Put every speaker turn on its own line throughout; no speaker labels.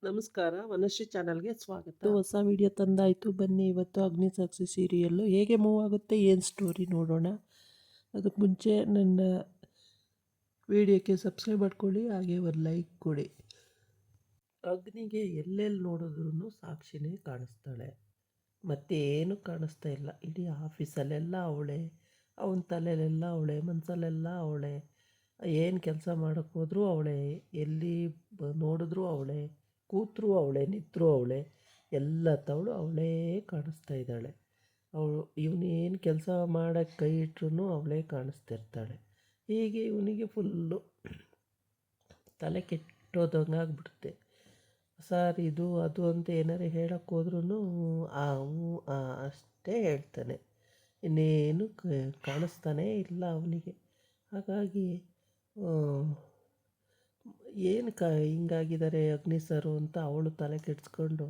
ನಮಸ್ಕಾರ, ವನಶ್ರೀ ಚಾನಲ್ಗೆ ಸ್ವಾಗತ. ಹೊಸ ವಿಡಿಯೋ ತಂದಾಯಿತು. ಬನ್ನಿ ಇವತ್ತು ಅಗ್ನಿ ಸಾಕ್ಷಿ ಸೀರಿಯಲ್ಲು ಹೇಗೆ ಮೂವ್ ಆಗುತ್ತೆ, ಏನು ಸ್ಟೋರಿ ನೋಡೋಣ. ಅದಕ್ಕೆ ಮುಂಚೆ ನನ್ನ ವಿಡಿಯೋಕ್ಕೆ ಸಬ್ಸ್ಕ್ರೈಬ್ ಮಾಡ್ಕೊಳ್ಳಿ, ಹಾಗೆ ಒಂದು ಲೈಕ್ ಕೊಡಿ. ಅಗ್ನಿಗೆ ಎಲ್ಲೆಲ್ಲಿ ನೋಡಿದ್ರೂ ಸಾಕ್ಷಿನೇ ಕಾಣಿಸ್ತಾಳೆ, ಮತ್ತೇನು ಕಾಣಿಸ್ತಾ ಇಲ್ಲ. ಇಡೀ ಆಫೀಸಲ್ಲೆಲ್ಲ ಅವಳೆ, ಅವನ ತಲೆಯಲ್ಲೆಲ್ಲ ಅವಳೆ, ಮನಸ್ಸಲ್ಲೆಲ್ಲ ಅವಳೆ. ಏನು ಕೆಲಸ ಮಾಡೋಕ್ಕೆ ಹೋದ್ರೂ ಅವಳೆ, ಎಲ್ಲಿ ನೋಡಿದ್ರೂ ಅವಳೆ, ಕೂತರೂ ಅವಳೆ, ನಿಂತರೂ ಅವಳೆ, ಎಲ್ಲ ತವಳು ಅವಳೇ ಕಾಣಿಸ್ತಾ ಇದ್ದಾಳೆ. ಅವಳು ಇವನೇನು ಕೆಲಸ ಮಾಡೋಕ್ಕೆ ಕೈ ಇಟ್ರೂ ಅವಳೇ ಕಾಣಿಸ್ತಿರ್ತಾಳೆ. ಹೀಗೆ ಇವನಿಗೆ ಫುಲ್ಲು ತಲೆ ಕೆಟ್ಟೋದಂಗೆ ಆಗ್ಬಿಡುತ್ತೆ. ಸರ್ ಇದು ಅದು ಅಂತ ಏನಾರು ಹೇಳೋಕ್ಕೆ ಹೋದ್ರೂ ಅಷ್ಟೇ ಹೇಳ್ತಾನೆ, ಇನ್ನೇನು ಕಾಣಿಸ್ತಾನೇ ಇಲ್ಲ ಅವನಿಗೆ. ಹಾಗಾಗಿ ಏನು ಹಿಂಗಾಗಿದ್ದಾರೆ ಅಗ್ನಿ ಸರು ಅಂತ ಅವಳು ತಲೆ ಕೆಡಿಸ್ಕೊಂಡು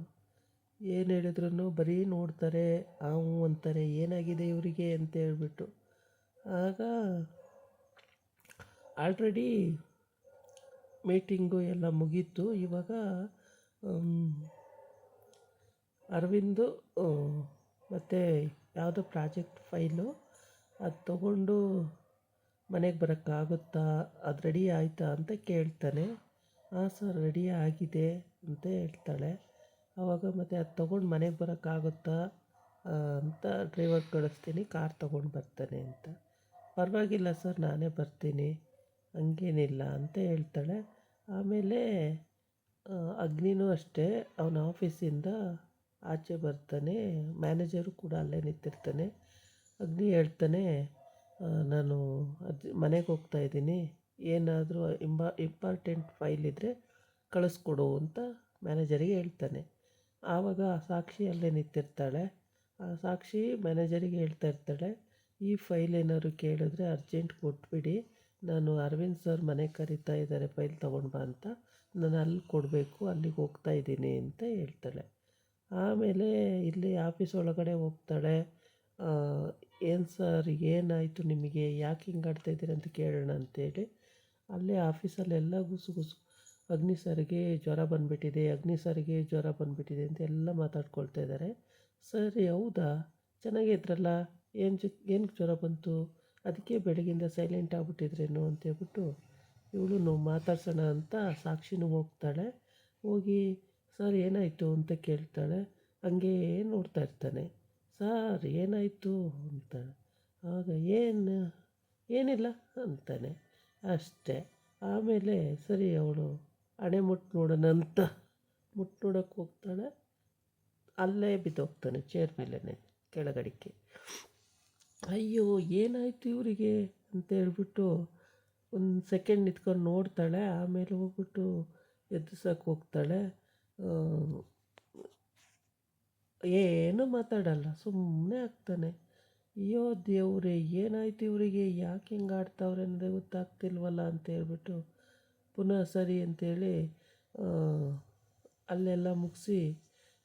ಏನು ಹೇಳಿದ್ರು ಬರೀ ನೋಡ್ತಾರೆ, ಅವು ಅಂತಾರೆ, ಏನಾಗಿದೆ ಇವರಿಗೆ ಅಂತ ಹೇಳ್ಬಿಟ್ಟು. ಆಗ ಆಲ್ರೆಡಿ ಮೀಟಿಂಗು ಎಲ್ಲ ಮುಗೀತು. ಇವಾಗ ಅರವಿಂದು ಮತ್ತು ಯಾವುದೋ ಪ್ರಾಜೆಕ್ಟ್ ಫೈಲು ಅದು ತೊಗೊಂಡು ಮನೆಗೆ ಬರೋಕ್ಕಾಗುತ್ತಾ, ಅದು ರೆಡಿ ಆಯಿತಾ ಅಂತ ಕೇಳ್ತಾನೆ. ಹಾಂ ಸರ್ ರೆಡಿ ಆಗಿದೆ ಅಂತ ಹೇಳ್ತಾಳೆ. ಆವಾಗ ಮತ್ತು ಅದು ತೊಗೊಂಡು ಮನೆಗೆ ಬರೋಕ್ಕಾಗುತ್ತಾ ಅಂತ ಡ್ರೈವರ್ ಕಳಿಸ್ತೀನಿ, ಕಾರ್ ತೊಗೊಂಡು ಬರ್ತಾನೆ ಅಂತ. ಪರವಾಗಿಲ್ಲ ಸರ್ ನಾನೇ ಬರ್ತೀನಿ, ಹಂಗೇನಿಲ್ಲ ಅಂತ ಹೇಳ್ತಾಳೆ. ಆಮೇಲೆ ಅಗ್ನಿನೂ ಅಷ್ಟೇ ಅವನ ಆಫೀಸಿಂದ ಆಚೆ ಬರ್ತಾನೆ, ಮ್ಯಾನೇಜರು ಕೂಡ ಅಲ್ಲೇ ನಿಂತಿರ್ತಾನೆ. ಅಗ್ನಿ ಹೇಳ್ತಾನೆ, ನಾನು ಮನೆಗೆ ಹೋಗ್ತಾಯಿದ್ದೀನಿ, ಏನಾದರೂ ಇಂಪಾರ್ಟೆಂಟ್ ಫೈಲ್ ಇದ್ದರೆ ಕಳಿಸ್ಕೊಡು ಅಂತ ಮ್ಯಾನೇಜರಿಗೆ ಹೇಳ್ತಾನೆ. ಆವಾಗ ಸಾಕ್ಷಿ ಅಲ್ಲೇ ನಿಂತಿರ್ತಾಳೆ. ಆ ಸಾಕ್ಷಿ ಮ್ಯಾನೇಜರಿಗೆ ಹೇಳ್ತಾ ಇರ್ತಾಳೆ, ಈ ಫೈಲ್ ಏನಾದ್ರು ಕೇಳಿದ್ರೆ ಅರ್ಜೆಂಟ್ ಕೊಟ್ಬಿಡಿ, ನಾನು ಅರವಿಂದ್ ಸರ್ ಮನೆಗೆ ಕರೀತಾ ಇದ್ದಾರೆ ಫೈಲ್ ತೊಗೊಂಡು ಬಾ ಅಂತ, ನಾನು ಅಲ್ಲಿ ಕೊಡಬೇಕು, ಅಲ್ಲಿಗೆ ಹೋಗ್ತಾ ಇದ್ದೀನಿ ಅಂತ ಹೇಳ್ತಾಳೆ. ಆಮೇಲೆ ಇಲ್ಲಿ ಆಫೀಸ್ ಒಳಗಡೆ ಹೋಗ್ತಾಳೆ. ಏನು ಸರ್ ಏನಾಯಿತು ನಿಮಗೆ, ಯಾಕೆ ಹಿಂಗೆ ಆಡ್ತಾಯಿದ್ದೀರ ಅಂತ ಕೇಳೋಣ ಅಂತೇಳಿ ಅಲ್ಲೇ ಆಫೀಸಲ್ಲೆಲ್ಲ ಗುಸು ಗುಸು, ಅಗ್ನಿ ಸರ್ಗೆ ಜ್ವರ ಬಂದುಬಿಟ್ಟಿದೆ, ಅಗ್ನಿ ಸರ್ಗೆ ಜ್ವರ ಬಂದುಬಿಟ್ಟಿದೆ ಅಂತ ಎಲ್ಲ ಮಾತಾಡ್ಕೊಳ್ತಾ ಇದ್ದಾರೆ. ಸರಿ ಹೌದಾ, ಚೆನ್ನಾಗೇ ಇದ್ರಲ್ಲ, ಏನಕ್ಕೆ ಜ್ವರ ಬಂತು, ಅದಕ್ಕೆ ಬೆಳಗಿಂದ ಸೈಲೆಂಟ್ ಆಗಿಬಿಟ್ಟಿದ್ರೇನು ಅಂತೇಳ್ಬಿಟ್ಟು ಇವಳು ಮಾತಾಡ್ಸೋಣ ಅಂತ ಸಾಕ್ಷಿನೂ ಹೋಗ್ತಾಳೆ. ಹೋಗಿ ಸರ್ ಏನಾಯಿತು ಅಂತ ಕೇಳ್ತಾಳೆ. ಹಂಗೆ ನೋಡ್ತಾ ಇರ್ತಾನೆ. ಸರ್ ಏನಾಯಿತು ಅಂತ. ಆಗ ಏನಿಲ್ಲ ಅಂತಾನೆ ಅಷ್ಟೇ. ಆಮೇಲೆ ಸರಿ ಅವಳು ಹಣೆ ಮುಟ್ಟು ನೋಡೋಣ ಅಂತ ನೋಡೋಕ್ಕೆ ಹೋಗ್ತಾಳೆ. ಅಲ್ಲೇ ಬಿದ್ದೋಗ್ತಾನೆ ಚೇರ್ ಮೇಲೇ ಕೆಳಗಡಿಕೆ. ಅಯ್ಯೋ ಏನಾಯಿತು ಇವರಿಗೆ ಅಂತ ಹೇಳ್ಬಿಟ್ಟು ಒಂದು ಸೆಕೆಂಡ್ ನಿಂತ್ಕೊಂಡು ನೋಡ್ತಾಳೆ. ಆಮೇಲೆ ಹೋಗ್ಬಿಟ್ಟು ಎದ್ದಿಸೋಕೆ ಹೋಗ್ತಾಳೆ. ಏನೂ ಮಾತಾಡಲ್ಲ, ಸುಮ್ಮನೆ ಆಗ್ತಾನೆ. ಅಯ್ಯೋ ದೇವ್ರೇ ಏನಾಯ್ತು ಇವರಿಗೆ, ಯಾಕೆ ಹಿಂಗೆ ಆಡ್ತಾವ್ರೆ ಅಂದರೆ ಗೊತ್ತಾಗ್ತಿಲ್ವಲ್ಲ ಅಂತ ಹೇಳ್ಬಿಟ್ಟು ಪುನಃ ಸರಿ ಅಂತೇಳಿ ಅಲ್ಲೆಲ್ಲ ಮುಗಿಸಿ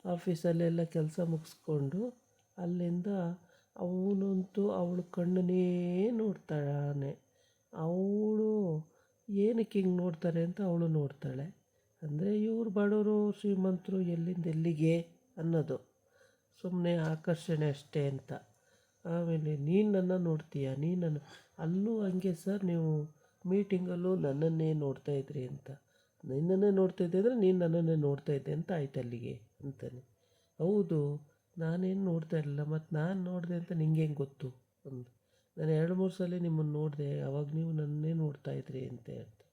ಆಫೀಸಲ್ಲೆಲ್ಲ ಕೆಲಸ ಮುಗಿಸ್ಕೊಂಡು ಅಲ್ಲಿಂದ ಅವನಂತೂ ಅವಳು ಕಣ್ಣನ್ನೇ ನೋಡ್ತಾಳೆ. ಅವಳು ಏನಕ್ಕೆ ಹಿಂಗೆ ನೋಡ್ತಾರೆ ಅಂತ ಅವಳು ನೋಡ್ತಾಳೆ. ಅಂದರೆ ಇವ್ರು ಬಡವರು ಶ್ರೀಮಂತರು ಎಲ್ಲಿಂದ ಎಲ್ಲಿಗೆ ಅನ್ನೋದು, ಸುಮ್ಮನೆ ಆಕರ್ಷಣೆ ಅಷ್ಟೇ ಅಂತ. ಆಮೇಲೆ ನೀನು ನನ್ನ ನೋಡ್ತೀಯ, ಅಲ್ಲೂ ಹಂಗೆ ಸರ್ ನೀವು ಮೀಟಿಂಗಲ್ಲೂ ನನ್ನನ್ನೇ ನೋಡ್ತಾಯಿದ್ರಿ ಅಂತ. ನಿನ್ನನ್ನೇ ನೋಡ್ತಾಯಿದ್ದೆ ಅಂದರೆ ನೀನು ನನ್ನನ್ನೇ ನೋಡ್ತಾಯಿದ್ದೆ ಅಂತ ಆಯ್ತು ಅಲ್ಲಿಗೆ ಅಂತಾನೆ. ಹೌದು ನಾನೇನು ನೋಡ್ತಾ ಇರಲಿಲ್ಲ, ಮತ್ತು ನಾನು ನೋಡಿದೆ ಅಂತ ನಿಂಗೆ ಹೆಂಗೆ ಗೊತ್ತು ಅಂದು. ನಾನು 2-3 ಸಲ ನಿಮ್ಮನ್ನು ನೋಡಿದೆ, ಅವಾಗ ನೀವು ನನ್ನನ್ನೇ ನೋಡ್ತಾಯಿದ್ರಿ ಅಂತ ಹೇಳ್ತಾರೆ.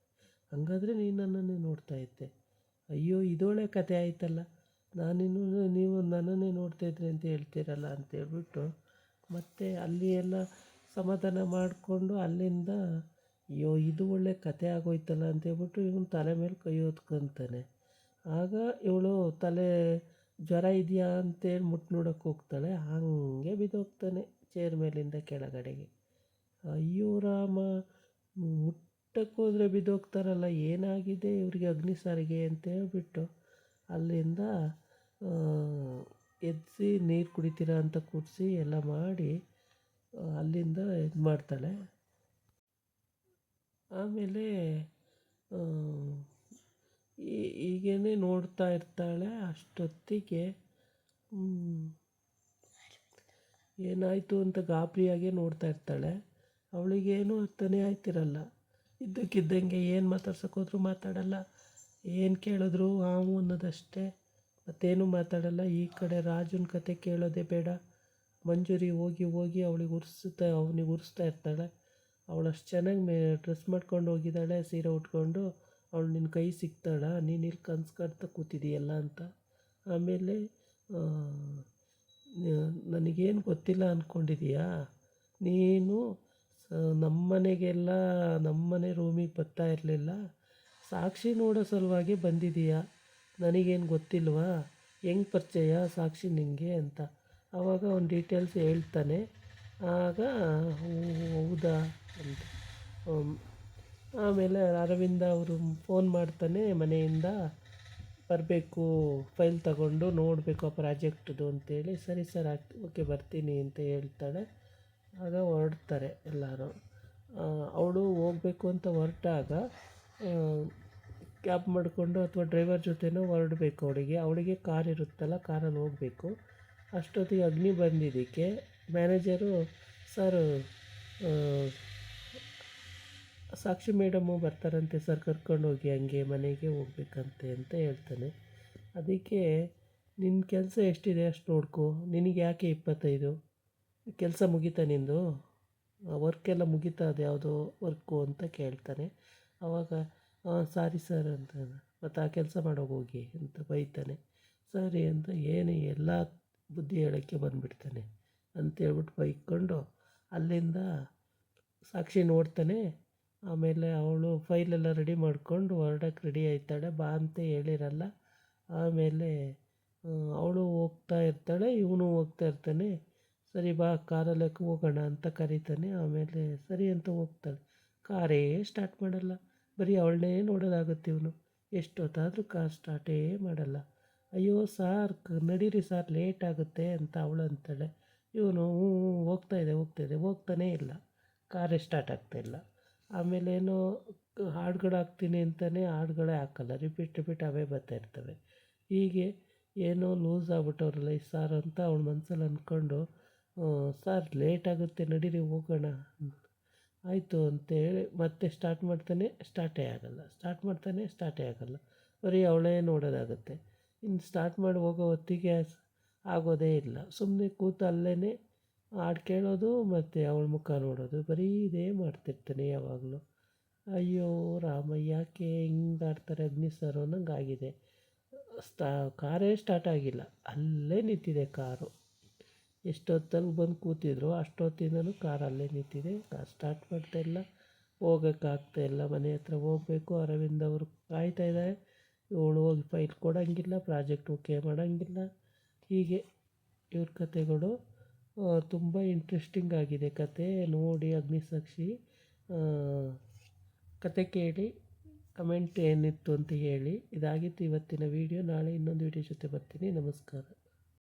ಹಾಗಾದರೆ ನೀನು ನನ್ನನ್ನೇ ನೋಡ್ತಾಯಿದ್ದೆ. ಅಯ್ಯೋ ಇದೊಳ್ಳೆ ಕತೆ ಆಯ್ತಲ್ಲ, ನೀವು ನನ್ನನ್ನೇ ನೋಡ್ತಾಯಿದ್ರಿ ಅಂತ ಹೇಳ್ತೀರಲ್ಲ ಅಂತೇಳ್ಬಿಟ್ಟು ಮತ್ತು ಅಲ್ಲಿ ಎಲ್ಲ ಸಮಾಧಾನ ಮಾಡಿಕೊಂಡು ಅಲ್ಲಿಂದ ಅಯ್ಯೋ ಇದು ಒಳ್ಳೆ ಕತೆ ಆಗೋಯ್ತಲ್ಲ ಅಂತೇಳ್ಬಿಟ್ಟು ಇವನು ತಲೆ ಮೇಲೆ ಕೈ ಹೊತ್ಕೊತಾನೆ. ಆಗ ಇವಳು ತಲೆ ಜ್ವರ ಇದೆಯಾ ಅಂತೇಳಿ ಮುಟ್ಟು ನೋಡೋಕ್ಕೆ ಹೋಗ್ತಾಳೆ. ಹಾಗೆ ಬಿದ್ದೋಗ್ತಾನೆ ಚೇರ್ ಮೇಲಿಂದ ಕೆಳಗಡೆಗೆ. ಅಯ್ಯೋ ರಾಮ, ಮುಟ್ಟಕ್ಕೆ ಹೋದರೆ ಬಿದ್ದೋಗ್ತಾರಲ್ಲ, ಏನಾಗಿದೆ ಇವ್ರಿಗೆ ಅಗ್ನಿ ಸಾರಿಗೆ ಅಂತ ಹೇಳ್ಬಿಟ್ಟು ಅಲ್ಲಿಂದ ಎದ್ದಿಸಿ ನೀರು ಕುಡಿತೀರಾ ಅಂತ ಕೂರಿಸಿ ಎಲ್ಲ ಮಾಡಿ ಅಲ್ಲಿಂದ ಇದು ಮಾಡ್ತಾಳೆ. ಆಮೇಲೆ ಹೀಗೇ ನೋಡ್ತಾ ಇರ್ತಾಳೆ. ಅಷ್ಟೊತ್ತಿಗೆ ಏನಾಯಿತು ಅಂತ ಗಾಬರಿಯಾಗೆ ನೋಡ್ತಾ ಇರ್ತಾಳೆ. ಅವಳಿಗೇನು ಅರ್ಥನೇ ಆಯ್ತಿರಲ್ಲ. ಇದ್ದಕ್ಕಿದ್ದಂಗೆ ಏನು ಮಾತಾಡ್ಸೋಕ್ಕೋದ್ರೂ ಮಾತಾಡಲ್ಲ, ಏನು ಕೇಳಿದ್ರು ಹಾವು ಅನ್ನೋದಷ್ಟೇ, ಮತ್ತೇನು ಮಾತಾಡಲ್ಲ. ಈ ಕಡೆ ರಾಜನ ಕತೆ ಕೇಳೋದೇ ಬೇಡ. ಮಂಜುರಿ ಹೋಗಿ ಹೋಗಿ ಅವನಿಗೆ ಉರಿಸ್ತಾ ಇರ್ತಾಳೆ. ಅವಳು ಅಷ್ಟು ಚೆನ್ನಾಗಿ ಡ್ರೆಸ್ ಮಾಡ್ಕೊಂಡು ಹೋಗಿದ್ದಾಳೆ, ಸೀರೆ ಉಟ್ಕೊಂಡು. ಅವಳು ನಿನ್ನ ಕೈ ಸಿಗ್ತಾಳ, ನೀನು ಇಲ್ಲಿ ಕನ್ಸು ಕಾಣ್ತಾ ಕೂತಿದೀಯಲ್ಲ ಅಂತ. ಆಮೇಲೆ ನನಗೇನು ಗೊತ್ತಿಲ್ಲ ಅಂದ್ಕೊಂಡಿದೀಯಾ ನೀನು? ನಮ್ಮನೆ ರೂಮಿಗೆ ಬರ್ತಾ ಇರಲಿಲ್ಲ, ಸಾಕ್ಷಿ ನೋಡೋ ಸಲುವಾಗಿ ಬಂದಿದ್ದೀಯಾ. ನನಗೇನು ಗೊತ್ತಿಲ್ವಾ? ಹೆಂಗೆ ಪರಿಚಯ ಸಾಕ್ಷಿ ನಿನಗೆ ಅಂತ. ಆವಾಗ ಅವ್ನು ಡೀಟೇಲ್ಸ್ ಹೇಳ್ತಾನೆ. ಆಗ ಹೌದಾ ಅಂತ. ಆಮೇಲೆ ಅರವಿಂದ ಅವರು ಫೋನ್ ಮಾಡ್ತಾನೆ ಮನೆಯಿಂದ, ಬರಬೇಕು ಫೈಲ್ ತಗೊಂಡು ನೋಡಬೇಕು ಆ ಪ್ರಾಜೆಕ್ಟ್ದು ಅಂತೇಳಿ. ಸರಿ ಸರ್ ಓಕೆ ಬರ್ತೀನಿ ಅಂತ ಹೇಳ್ತಾಳೆ. ಆಗ ಹೊರಡ್ತಾರೆ ಎಲ್ಲರೂ. ಅವಳು ಹೋಗಬೇಕು ಅಂತ ಹೊರಟಾಗ ಕ್ಯಾಬ್ ಮಾಡಿಕೊಂಡು ಅಥವಾ ಡ್ರೈವರ್ ಜೊತೆನೋ ಹೊರಡಬೇಕು. ಅವಳಿಗೆ ಕಾರ್ ಇರುತ್ತಲ್ಲ, ಕಾರಲ್ಲಿ ಹೋಗಬೇಕು. ಅಷ್ಟೊತ್ತಿಗೆ ಅಗ್ನಿ ಬಂದಿದ್ದಕ್ಕೆ ಮ್ಯಾನೇಜರು, ಸರ್ ಸಾಕ್ಷಿ ಮೇಡಮ್ಮು ಬರ್ತಾರಂತೆ ಸರ್, ಕರ್ಕೊಂಡೋಗಿ ಹಂಗೆ ಮನೆಗೆ ಹೋಗ್ಬೇಕಂತೆ ಅಂತ ಹೇಳ್ತಾನೆ. ಅದಕ್ಕೆ ನಿನ್ನ ಕೆಲಸ ಎಷ್ಟಿದೆ ಅಷ್ಟು ನೋಡ್ಕೊ, ನಿನಗೆ ಯಾಕೆ 25? ಕೆಲಸ ಮುಗೀತಾ ನಿಂದು? ವರ್ಕೆಲ್ಲ ಮುಗೀತಾ ಅದು ಯಾವುದೋ ವರ್ಕು ಅಂತ ಕೇಳ್ತಾನೆ. ಆವಾಗ ಸಾರಿ ಸರ್ ಅಂತ, ಮತ್ತು ಆ ಕೆಲಸ ಮಾಡೋಗೋಗಿ ಅಂತ ಬೈತಾನೆ. ಸರಿ ಅಂತ ಏನು ಎಲ್ಲ ಬುದ್ಧಿ ಹೇಳೋಕ್ಕೆ ಬಂದುಬಿಡ್ತಾನೆ ಅಂತೇಳ್ಬಿಟ್ಟು ಬೈಕೊಂಡು ಅಲ್ಲಿಂದ ಸಾಕ್ಷಿ ನೋಡ್ತಾನೆ. ಆಮೇಲೆ ಅವಳು ಫೈಲೆಲ್ಲ ರೆಡಿ ಮಾಡಿಕೊಂಡು ಹೊರಡಕ್ಕೆ ರೆಡಿ ಆಯ್ತಾಳೆ. ಬಾ ಅಂತ ಹೇಳಿರಲ್ಲ. ಆಮೇಲೆ ಅವಳು ಹೋಗ್ತಾ ಇರ್ತಾಳೆ, ಇವನು ಹೋಗ್ತಾ ಇರ್ತಾನೆ. ಸರಿ ಬಾ ಕಾರಲ್ಲೇ ಹೋಗೋಣ ಅಂತ ಕರೀತಾನೆ. ಆಮೇಲೆ ಸರಿ ಅಂತ ಹೋಗ್ತಾಳೆ. ಕಾರೇ ಸ್ಟಾರ್ಟ್ ಮಾಡಲ್ಲ, ಬರೀ ಅವಳನ್ನೇ ನೋಡೋದಾಗುತ್ತೆ ಇವನು. ಎಷ್ಟೊತ್ತಾದರೂ ಕಾರ್ ಸ್ಟಾರ್ಟೇ ಮಾಡಲ್ಲ. ಅಯ್ಯೋ ಸಾರ್ ನಡೀರಿ ಸಾರ್ ಲೇಟ್ ಆಗುತ್ತೆ ಅಂತ ಅವಳು ಅಂತಾಳೆ. ಇವನು ಹೋಗ್ತಾಯಿದೆ ಹೋಗ್ತಾನೇ ಇಲ್ಲ, ಕಾರೇ ಸ್ಟಾರ್ಟ್ ಆಗ್ತಾಯಿಲ್ಲ. ಆಮೇಲೇನೋ ಹಾಡುಗಳು ಹಾಕ್ತೀನಿ ಅಂತಲೇ ಹಾಡುಗಳೇ ಹಾಕಲ್ಲ, ರಿಪೀಟ್ ಅವೇ ಬರ್ತಾ ಇರ್ತವೆ. ಹೀಗೆ ಏನೋ ಲೂಸ್ ಆಗ್ಬಿಟ್ಟವ್ರಲ್ಲ ಈ ಸಾರ್ ಅಂತ ಅವಳ ಮನಸ್ಸಲ್ಲಿ ಅಂದ್ಕೊಂಡು, ಸರ್ ಲೇಟ್ ಆಗುತ್ತೆ ನಡೀರಿ ಹೋಗೋಣ, ಆಯಿತು ಅಂತೇಳಿ ಮತ್ತೆ ಸ್ಟಾರ್ಟ್ ಮಾಡ್ತಾನೆ. ಸ್ಟಾರ್ಟೇ ಆಗಲ್ಲ, ಬರೀ ಅವಳೇ ನೋಡೋದಾಗುತ್ತೆ. ಇನ್ನು ಸ್ಟಾರ್ಟ್ ಮಾಡಿ ಹೋಗೋ ಹೊತ್ತಿಗೆ ಆಗೋದೇ ಇಲ್ಲ. ಸುಮ್ಮನೆ ಕೂತು ಅಲ್ಲೇ ಹಾಡು ಕೇಳೋದು ಮತ್ತು ಅವಳ ಮುಖ ನೋಡೋದು, ಬರೀ ಇದೇ ಮಾಡ್ತಿರ್ತಾನೆ ಯಾವಾಗಲೂ. ಅಯ್ಯೋ ರಾಮ, ಯಾಕೆ ಹಿಂಗೆ ಆಡ್ತಾರೆ ಅಗ್ನಿ ಸರ್ ಅನ್ನೋಂಗೆ ಆಗಿದೆ. ಕಾರೇ ಸ್ಟಾರ್ಟ್ ಆಗಿಲ್ಲ, ಅಲ್ಲೇ ನಿಂತಿದೆ ಕಾರು. ಎಷ್ಟೊತ್ತಲ್ಲಿ ಬಂದು ಕೂತಿದ್ರು ಅಷ್ಟೊತ್ತಿಂದನೂ ಕಾರ್ ಅಲ್ಲೇ ನಿಂತಿದೆ. ಕಾರ್ ಸ್ಟಾರ್ಟ್ ಮಾಡ್ತಾಯಿಲ್ಲ, ಹೋಗೋಕ್ಕಾಗ್ತಾಯಿಲ್ಲ. ಮನೆ ಹತ್ರ ಹೋಗಬೇಕು. ಅರವಿಂದ್ ಅವರು ಕಾಯ್ತಾ ಇದ್ದಾರೆ. ಇವಳು ಹೋಗಿ ಫೈಲ್ ಕೊಡೋಂಗಿಲ್ಲ, ಪ್ರಾಜೆಕ್ಟ್ ಓಕೆ ಮಾಡೋಂಗಿಲ್ಲ. ಹೀಗೆ ಇವ್ರ ಕತೆಗಳು ತುಂಬ ಇಂಟ್ರೆಸ್ಟಿಂಗ್ ಆಗಿದೆ ಕತೆ. ನೋಡಿ ಅಗ್ನಿಸಾಕ್ಷಿ ಕತೆ ಕೇಳಿ ಕಮೆಂಟ್ ಏನಿತ್ತು ಅಂತ ಹೇಳಿ. ಇದಾಗಿತ್ತು ಇವತ್ತಿನ ವೀಡಿಯೋ. ನಾಳೆ ಇನ್ನೊಂದು ವೀಡಿಯೋ ಜೊತೆ ಬರ್ತೀನಿ. ನಮಸ್ಕಾರ.